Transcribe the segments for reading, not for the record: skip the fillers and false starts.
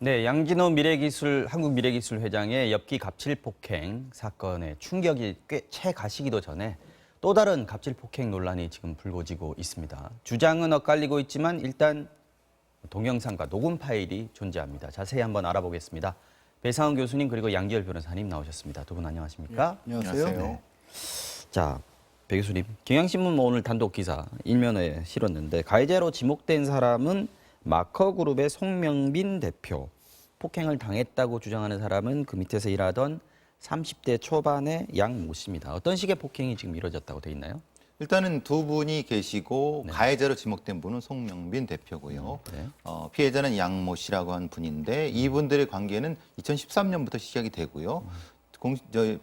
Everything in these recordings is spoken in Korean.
네, 양진호 한국미래기술 회장의 엽기 갑질 폭행 사건의 충격이 꽤 채 가시기도 전에 또 다른 갑질 폭행 논란이 지금 불거지고 있습니다. 주장은 엇갈리고 있지만 일단 동영상과 녹음 파일이 존재합니다. 자세히 한번 알아보겠습니다. 배상훈 교수님 그리고 양기열 변호사님 나오셨습니다. 두 분 안녕하십니까? 네, 안녕하세요. 네. 자, 배 교수님, 경향신문 오늘 단독 기사 일면에 실었는데 가해자로 지목된 사람은 마커그룹의 송명빈 대표, 폭행을 당했다고 주장하는 사람은 그 밑에서 일하던 30대 초반의 양 모 씨입니다. 어떤 식의 폭행이 지금 이루어졌다고 돼 있나요? 일단은 두 분이 계시고 네. 가해자로 지목된 분은 송명빈 대표고요. 네. 피해자는 양모 씨라고 한 분인데 이분들의 관계는 2013년부터 시작이 되고요.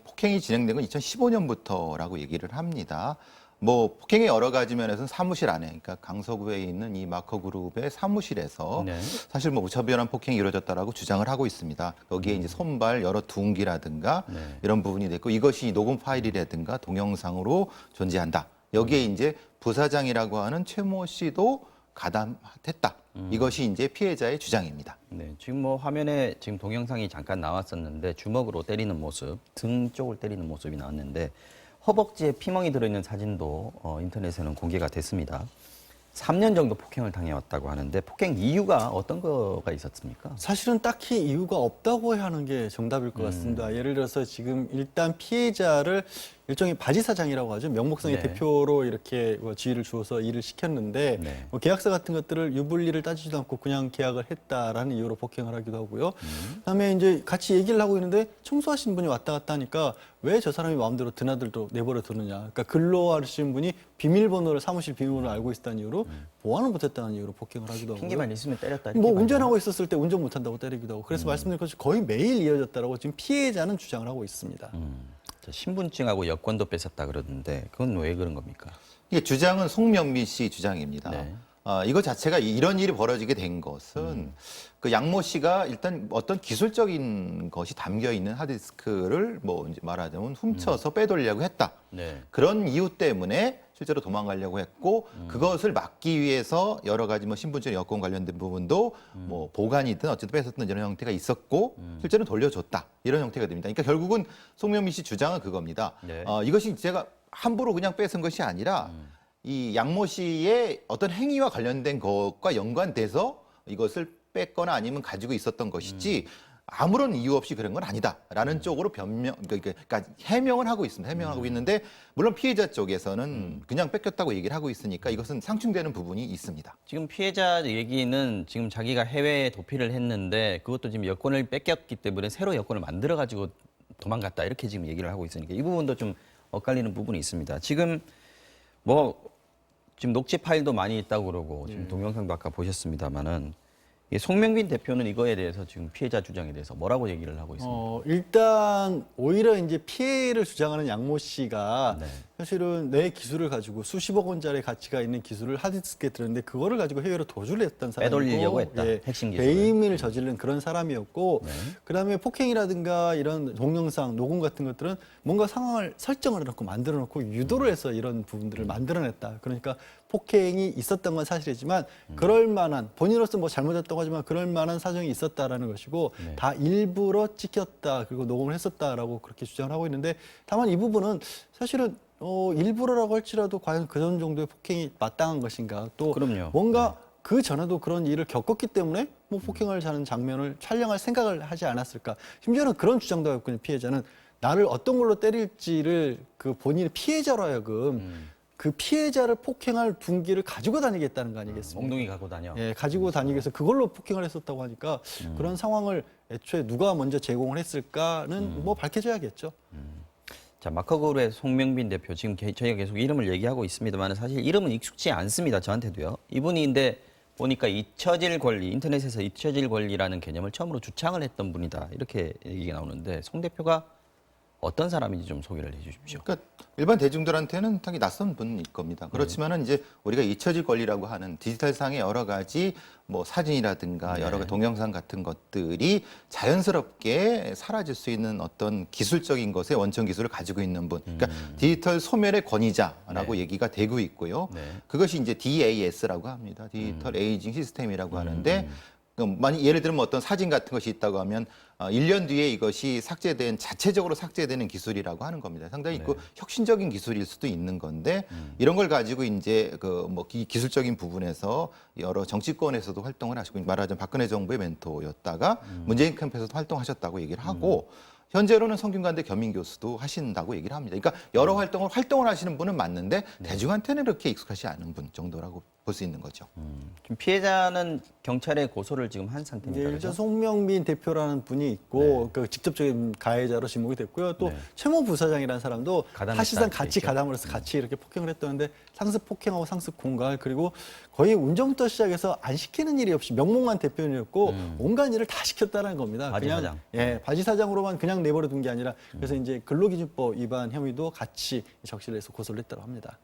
폭행이 진행된 건 2015년부터라고 얘기를 합니다. 뭐 폭행의 여러 가지 면에서는 사무실 안에, 그러니까 강서구에 있는 이 마커그룹의 사무실에서 네. 사실 뭐 무차별한 폭행이 이루어졌다라고 주장을 하고 있습니다. 여기에 이제 손발 여러 둔기라든가 네. 이런 부분이 됐고 이것이 녹음 파일이라든가 동영상으로 존재한다. 여기에 이제 부사장이라고 하는 최모 씨도 가담했다. 이것이 이제 피해자의 주장입니다. 네, 지금 뭐 화면에 지금 동영상이 잠깐 나왔었는데 주먹으로 때리는 모습, 등 쪽을 때리는 모습이 나왔는데 허벅지에 피멍이 들어있는 사진도 인터넷에는 공개가 됐습니다. 3년 정도 폭행을 당해왔다고 하는데 폭행 이유가 어떤 거가 있었습니까? 사실은 딱히 이유가 없다고 하는 게 정답일 것 같습니다. 예를 들어서 지금 일단 피해자를 일종의 바지 사장이라고 하죠. 명목상의 네. 대표로 이렇게 지위를 주어서 일을 시켰는데 네. 뭐 계약서 같은 것들을 유불리를 따지지도 않고 그냥 계약을 했다라는 이유로 폭행을 하기도 하고요. 그다음에 이제 같이 얘기를 하고 있는데 청소하신 분이 왔다 갔다 하니까 왜 저 사람이 마음대로 드나들도 내버려 두느냐. 그러니까 근로하시는 분이 비밀번호를 사무실 비밀번호를 알고 있었다는 이유로 보안을 못했다는 이유로 폭행을 하기도 하고요. 핑계만 있으면 때렸다. 이렇게 뭐 말하나요? 운전하고 있었을 때 운전 못한다고 때리기도 하고 그래서 말씀드린 것처럼 거의 매일 이어졌다라고 지금 피해자는 주장을 하고 있습니다. 자, 신분증하고 여권도 뺏었다 그러는데 그건 왜 그런 겁니까? 이게 주장은 송명빈 씨 주장입니다. 네. 이거 자체가 이런 일이 벌어지게 된 것은 그 양모 씨가 일단 어떤 기술적인 것이 담겨 있는 하드디스크를 뭐 이제 말하자면 훔쳐서 빼돌려고 했다. 네. 그런 이유 때문에 실제로 도망가려고 했고 그것을 막기 위해서 여러 가지 뭐 신분증 여권 관련된 부분도 뭐 보관이든 어쨌든 뺏었던 이런 형태가 있었고 실제로 돌려줬다 이런 형태가 됩니다. 그러니까 결국은 송명민 씨 주장은 그겁니다. 네. 이것이 제가 함부로 그냥 뺏은 것이 아니라 이 양모 씨의 어떤 행위와 관련된 것과 연관돼서 이것을 뺐거나 아니면 가지고 있었던 것이지 아무런 이유 없이 그런 건 아니다라는 쪽으로 그러니까 해명을 하고 있습니다. 해명하고 있는데 물론 피해자 쪽에서는 그냥 뺏겼다고 얘기를 하고 있으니까 이것은 상충되는 부분이 있습니다. 지금 피해자 얘기는 지금 자기가 해외에 도피를 했는데 그것도 지금 여권을 뺏겼기 때문에 새로 여권을 만들어 가지고 도망갔다 이렇게 지금 얘기를 하고 있으니까 이 부분도 좀 엇갈리는 부분이 있습니다. 지금 지금 녹취 파일도 많이 있다고 그러고 지금 동영상도 아까 보셨습니다만은 송명빈 대표는 이거에 대해서 지금 피해자 주장에 대해서 뭐라고 얘기를 하고 있습니까? 일단 오히려 이제 피해를 주장하는 양모 씨가 네. 사실은 내 기술을 가지고 수십억 원짜리 가치가 있는 기술을 하드디스크에 들었는데 그거를 가지고 해외로 도주를 했던 사람이고 빼돌리려고 했다. 핵심 기술을. 배임을 저지른 그런 사람이었고 네. 그다음에 폭행이라든가 이런 동영상, 녹음 같은 것들은 뭔가 상황을 설정을 해놓고 만들어놓고 유도를 해서 이런 부분들을 만들어냈다. 그러니까 폭행이 있었던 건 사실이지만 그럴 만한 본인으로서 뭐 잘못했다고 하지만 그럴 만한 사정이 있었다라는 것이고 네. 다 일부러 찍혔다 그리고 녹음을 했었다라고 그렇게 주장을 하고 있는데 다만 이 부분은 사실은 일부러라고 할지라도 과연 그런 정도의 폭행이 마땅한 것인가 또 그럼요. 뭔가 그 전에도 그런 일을 겪었기 때문에 뭐 폭행을 하는 장면을 촬영할 생각을 하지 않았을까 심지어는 그런 주장도 하고 있는 피해자는 나를 어떤 걸로 때릴지를 그 본인의 피해자로 하여금 그 피해자를 폭행할 둔기를 가지고 다니겠다는 거 아니겠습니까? 엉덩이 갖고 다녀. 예, 가지고 다니기 위해서 그걸로 폭행을 했었다고 하니까 그런 상황을 애초에 누가 먼저 제공을 했을까는 뭐 밝혀져야겠죠. 자, 마커그룹의 송명빈 대표 지금 저희가 계속 이름을 얘기하고 있습니다만 사실 이름은 익숙치 않습니다. 저한테도요. 이분이 근데 보니까 잊혀질 권리, 인터넷에서 잊혀질 권리라는 개념을 처음으로 주창을 했던 분이다. 이렇게 얘기가 나오는데 송 대표가 어떤 사람인지 좀 소개를 해 주십시오. 그러니까 일반 대중들한테는 상당히 낯선 분일 겁니다. 그렇지만은 이제 우리가 잊혀질 권리라고 하는 디지털상의 여러 가지 뭐 사진이라든가 여러 가지 동영상 같은 것들이 자연스럽게 사라질 수 있는 어떤 기술적인 것의 원천 기술을 가지고 있는 분. 그러니까 디지털 소멸의 권위자라고 얘기가 되고 있고요. 네. 그것이 이제 DAS라고 합니다. 디지털 에이징 시스템이라고 하는데 그럼 만약 예를 들면 어떤 사진 같은 것이 있다고 하면 1년 뒤에 이것이 자체적으로 삭제되는 기술이라고 하는 겁니다. 상당히 그 혁신적인 기술일 수도 있는 건데 이런 걸 가지고 이제 그 뭐 기술적인 부분에서 여러 정치권에서도 활동을 하시고 말하자면 박근혜 정부의 멘토였다가 문재인 캠프에서도 활동하셨다고 얘기를 하고 현재로는 성균관대 겸임 교수도 하신다고 얘기를 합니다. 그러니까 여러 활동을 하시는 분은 맞는데 대중한테는 그렇게 익숙하지 않은 분 정도라고 볼 수 있는 거죠. 지금 피해자는 경찰에 고소를 지금 한 이제 상태입니다. 일단 그렇죠? 송명민 대표라는 분이 있고 그 직접적인 가해자로 지목이 됐고요. 또 최모 부사장이라는 사람도 가담했다 사실상 같이 있죠. 가담을 해서 같이 이렇게 폭행을 했다는데 상습 폭행하고 상습 공갈 그리고 거의 운전부터 시작해서 안 시키는 일이 없이 명목만 대표님이었고 온갖 일을 다 시켰다는 겁니다. 바지 그냥 사장. 바지 사장으로만 그냥 내버려 둔 게 아니라 그래서 이제 근로기준법 위반 혐의도 같이 적시를 해서 고소를 했다고 합니다.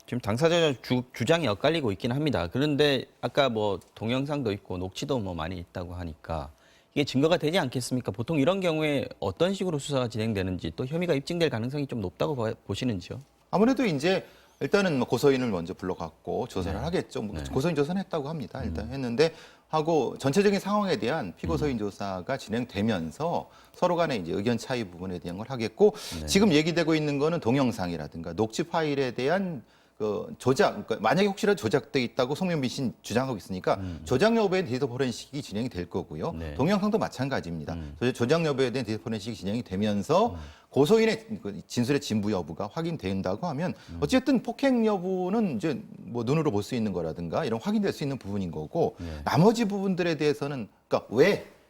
지금 당사자 주장이 엇갈리고 있긴 합니다. 그런데 아까 뭐 동영상도 있고 녹취도 뭐 많이 있다고 하니까 이게 증거가 되지 않겠습니까? 보통 이런 경우에 어떤 식으로 수사가 진행되는지 또 혐의가 입증될 가능성이 좀 높다고 보시는지요? 아무래도 이제 일단은 뭐 고소인을 먼저 불러갖고 조사를 하겠죠. 뭐 고소인 조사는 했다고 합니다. 일단 했는데 하고 전체적인 상황에 대한 피고소인 조사가 진행되면서 서로 간에 이제 의견 차이 부분에 대한 걸 하겠고 지금 얘기되고 있는 거는 동영상이라든가 녹취 파일에 대한 그 조작, 그러니까 만약에 혹시라도 조작돼 있다고 송명빈 씨는 주장하고 있으니까 조작 여부에 대한 데이터 포렌식이 진행이 될 거고요. 네. 동영상도 마찬가지입니다. 조작 여부에 대한 데이터 포렌식이 진행이 되면서 고소인의 진술의 진부 여부가 확인된다고 하면 어쨌든 폭행 여부는 이제 뭐 눈으로 볼 수 있는 거라든가 이런 확인될 수 있는 부분인 거고 나머지 부분들에 대해서는 그러니까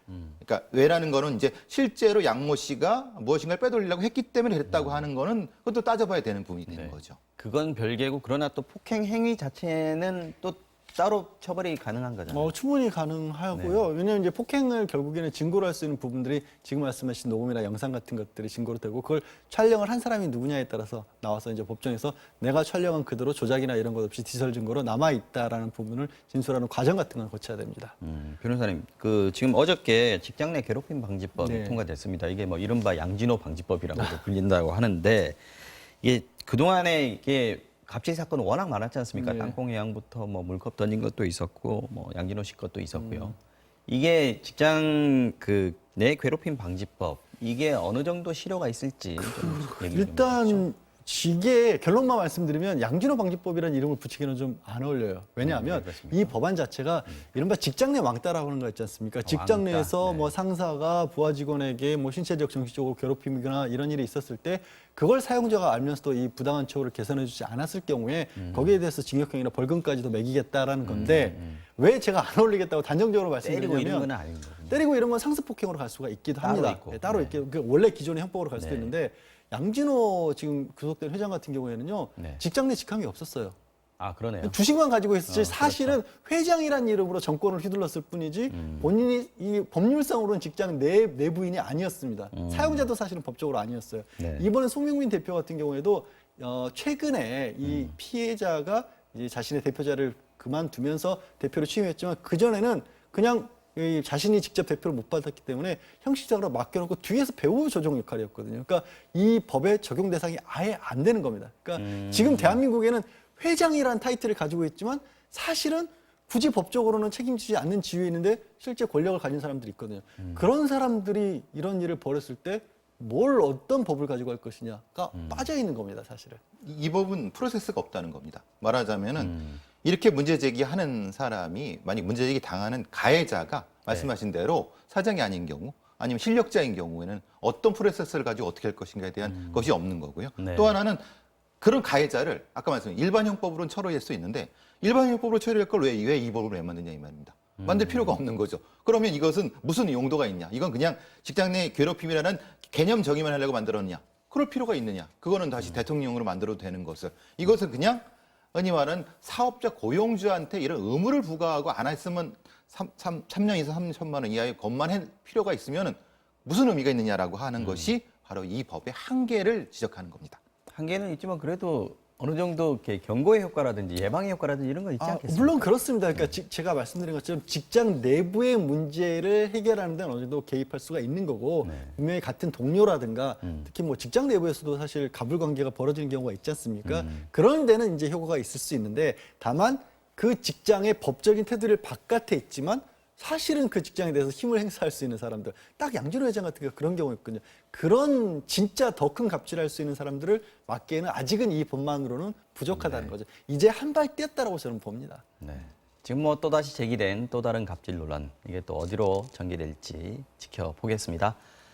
그러니까 왜라는 거는 이제 실제로 양모 씨가 무엇인가를 빼돌리려고 했기 때문에 그랬다고 하는 거는 그것도 따져봐야 되는 부분이 되는 거죠. 그건 별개고 그러나 또 폭행 행위 자체는 또 따로 처벌이 가능한 거잖아요. 충분히 가능하고요. 왜냐하면 이제 폭행을 결국에는 증거로 할 수 있는 부분들이 지금 말씀하신 녹음이나 영상 같은 것들이 증거로 되고 그걸 촬영을 한 사람이 누구냐에 따라서 나와서 이제 법정에서 내가 촬영한 그대로 조작이나 이런 것 없이 디지털 증거로 남아 있다라는 부분을 진술하는 과정 같은 걸 거쳐야 됩니다. 변호사님, 지금 어저께 직장 내 괴롭힘 방지법이 네. 통과됐습니다. 이게 뭐 이른바 양진호 방지법이라고도 불린다고 하는데 이게 그동안에 이게 갑질 사건은 워낙 많았지 않습니까? 네. 땅콩회항부터 뭐 물컵 던진 것도 있었고 뭐 양진호 씨 것도 있었고요. 이게 직장 내 괴롭힘 방지법 이게 어느 정도 실효가 있을지 좀 얘기 좀 해주시죠. 일단 이게 결론만 말씀드리면 양진호 방지법이라는 이름을 붙이기는 좀 안 어울려요. 왜냐하면 네, 그렇습니까? 이 법안 자체가 이른바 직장 내 왕따라고 하는 거 있지 않습니까? 직장 왕따. 내에서 네. 뭐 상사가 부하 직원에게 뭐 신체적, 정신적으로 괴롭힘이거나 이런 일이 있었을 때 그걸 사용자가 알면서도 이 부당한 처우를 개선해주지 않았을 경우에 거기에 대해서 징역형이나 벌금까지도 매기겠다라는 건데 왜 제가 안 어울리겠다고 단정적으로 때리고 이런 건 말씀드리냐면 아닌 거군요. 때리고 이런 건 상습폭행으로 갈 수가 있기도 따로 합니다. 있고. 네, 따로 네. 있게 원래 기존의 형법으로 갈 수도 네. 있는데 양진호 지금 구속된 회장 같은 경우에는요 네. 직장 내 직함이 없었어요. 아 그러네요. 주식만 가지고 있었지 사실은 그렇죠. 회장이라는 이름으로 정권을 휘둘렀을 뿐이지 본인이 이 법률상으로는 직장 내부인이 아니었습니다. 사용자도 사실은 법적으로 아니었어요. 네. 이번에 송명민 대표 같은 경우에도 최근에 이 피해자가 이제 자신의 대표자를 그만두면서 대표로 취임했지만 그 전에는 그냥 이 자신이 직접 대표를 못 받았기 때문에 형식적으로 맡겨놓고 뒤에서 배후 조정 역할이었거든요. 그러니까 이 법의 적용 대상이 아예 안 되는 겁니다. 그러니까 지금 대한민국에는 회장이라는 타이틀을 가지고 있지만 사실은 굳이 법적으로는 책임지지 않는 지위에 있는데 실제 권력을 가진 사람들이 있거든요. 그런 사람들이 이런 일을 벌였을 때 뭘 어떤 법을 가지고 할 것이냐가 빠져 있는 겁니다, 사실은. 이 법은 프로세스가 없다는 겁니다. 말하자면은 이렇게 문제 제기하는 사람이 만약 문제 제기 당하는 가해자가 말씀하신 대로 사장이 아닌 경우 아니면 실력자인 경우에는 어떤 프로세스를 가지고 어떻게 할 것인가에 대한 것이 없는 거고요. 네. 또 하나는 그런 가해자를 아까 말씀드린 일반 형법으로는 처리할 수 있는데 일반 형법으로 처리할 걸 왜 이 법을 왜 만드냐 이 말입니다. 만들 필요가 없는 거죠. 그러면 이것은 무슨 용도가 있냐? 이건 그냥 직장 내 괴롭힘이라는 개념 정의만 하려고 만들었냐? 그럴 필요가 있느냐? 그거는 다시 대통령으로 만들어도 되는 것을. 이것은 그냥 흔히 말하는 사업자 고용주한테 이런 의무를 부과하고 안 했으면 3년 이상 3천만 원 이하의 것만 할 필요가 있으면 무슨 의미가 있느냐라고 하는 것이 바로 이 법의 한계를 지적하는 겁니다. 한계는 있지만 그래도 어느 정도 이렇게 경고의 효과라든지 예방의 효과라든지 이런 건 있지 않겠습니까? 물론 그렇습니다. 그러니까 제가 말씀드린 것처럼 직장 내부의 문제를 해결하는 데는 어느 정도 개입할 수가 있는 거고 분명히 같은 동료라든가 특히 뭐 직장 내부에서도 사실 갑을 관계가 벌어지는 경우가 있지 않습니까? 그런 데는 이제 효과가 있을 수 있는데 다만 그 직장의 법적인 테두리 바깥에 있지만 사실은 그 직장에 대해서 힘을 행사할 수 있는 사람들, 딱 양진호 회장 같은 경우 그런 경우였거든요. 그런 진짜 더 큰 갑질할 수 있는 사람들을 막기에는 아직은 이 법만으로는 부족하다는 거죠. 이제 한 발 뛰었다라고 저는 봅니다. 네. 지금 뭐 또다시 제기된 또 다른 갑질 논란, 이게 또 어디로 전개될지 지켜보겠습니다.